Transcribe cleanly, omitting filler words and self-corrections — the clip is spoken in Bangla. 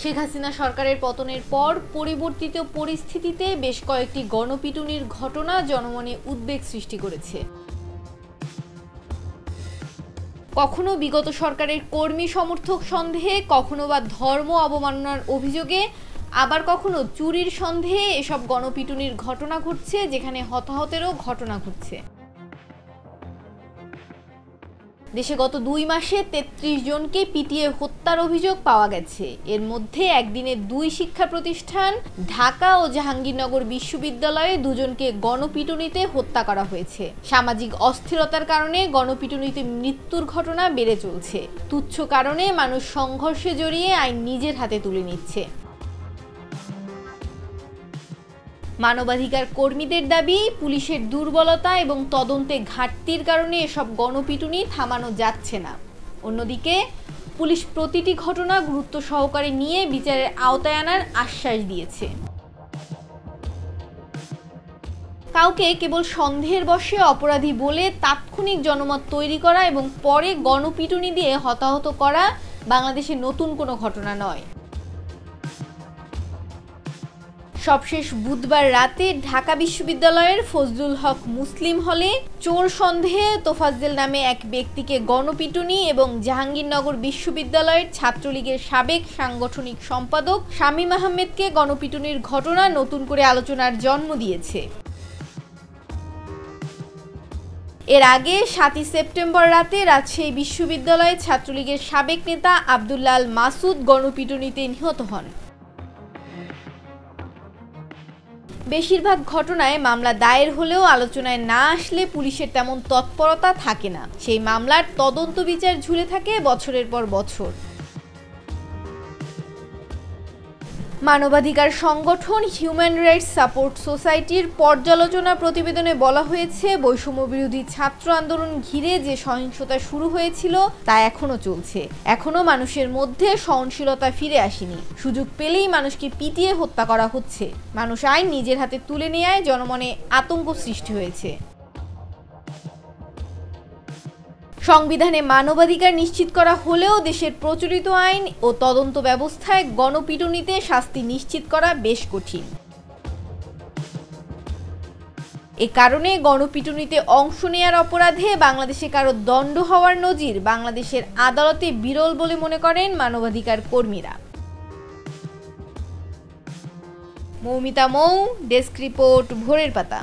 শেখ হাসিনা সরকারের পতনের পর পরিবর্তিত পরিস্থিতিতে বেশ কয়েকটি গণপিটুনির ঘটনা জনমনে উদ্বেগ সৃষ্টি করেছে। কখনো বিগত সরকারের কর্মী সমর্থক সন্দেহে, কখনো বা ধর্ম অবমাননার অভিযোগে, আবার কখনো চুরির সন্দেহে এসব গণপিটুনির ঘটনা ঘটছে, যেখানে হতাহতেরও ঘটনা ঘটছে। দেশে গত 2 মাসে 33 জনকে পিটিয়ে হত্যার অভিযোগ পাওয়া গেছে। এর মধ্যে একদিনে 2 শিক্ষা প্রতিষ্ঠান ঢাকা ও জাহাঙ্গীরনগর বিশ্ববিদ্যালয়ে 2 জনকে গণপিটুনিতে হত্যা করা হয়েছে। সামাজিক অস্থিরতার কারণে গণপিটুনিতে মৃত্যুর ঘটনা বেড়ে চলছে। তুচ্ছ কারণে মানুষ সংঘর্ষে জড়িয়ে আইন নিজের হাতে তুলে নিচ্ছে। মানবাধিকার কর্মীদের দাবি, পুলিশের দুর্বলতা এবং তদন্তে ঘাটতির কারণে এসব গণপিটুনি থামানো যাচ্ছে না। অন্যদিকে পুলিশ প্রতিটি ঘটনা গুরুত্ব সহকারে নিয়ে বিচারের আওতায় আনার আশ্বাস দিয়েছে। কাউকে কেবল সন্দেহের বশে অপরাধী বলে তাৎক্ষণিক জনমত তৈরি করা এবং পরে গণপিটুনি দিয়ে হতাহত করা বাংলাদেশে নতুন কোনো ঘটনা নয়। সবশেষ বুধবার রাতে ঢাকা বিশ্ববিদ্যালয়ের ফজলুল হক মুসলিম হলে চোর সন্দেহে তোফাজ্জেল নামে এক ব্যক্তিকে গণপিটুনি এবং জাহাঙ্গীরনগর বিশ্ববিদ্যালয়ের ছাত্রলীগের সাবেক সাংগঠনিক সম্পাদক শামীম আহমেদকে গণপিটুনির ঘটনা নতুন করে আলোচনার জন্ম দিয়েছে। এর আগে 7 সেপ্টেম্বর রাতে রাজশাহী বিশ্ববিদ্যালয়ের ছাত্রলীগের সাবেক নেতা আব্দুল্লাহ আল মাসুদ গণপিটুনিতে নিহত হন। বেশিরভাগ ঘটনায় মামলা দায়ের হলেও আলোচনায় না আসলে পুলিশের তেমন তৎপরতা থাকে না। সেই মামলার তদন্ত বিচার ঝুলে থাকে বছরের পর বছর। মানবাধিকার সংগঠন হিউম্যান রাইটস সাপোর্ট সোসাইটির পর্যালোচনা প্রতিবেদনে বলা হয়েছে, বৈষম্য বিরোধী ছাত্র আন্দোলন ঘিরে যে সহিংসতা শুরু হয়েছিল তা এখনো চলছে। এখনো মানুষের মধ্যে সহনশীলতা ফিরে আসেনি। সুযোগ পেলেই মানুষকে পিটিয়ে হত্যা করা হচ্ছে। মানুষ আইন নিজের হাতে তুলে নেওয়ায় জনমনে আতঙ্ক সৃষ্টি হয়েছে। সংবিধানে মানবাধিকার নিশ্চিত করা হলেও দেশের প্রচলিত আইন ও তদন্ত ব্যবস্থায় গণপিটুনিতে শাস্তি নিশ্চিত করা বেশ কঠিন। এ কারণে গণপিটুনিতে অংশ নেয়ার অপরাধে বাংলাদেশে কারো দণ্ড হওয়ার নজির বাংলাদেশের আদালতে বিরল বলে মনে করেন মানবাধিকার কর্মীরা। মৌমিতা মৌ, ডেস্ক রিপোর্ট, ভোরের পাতা।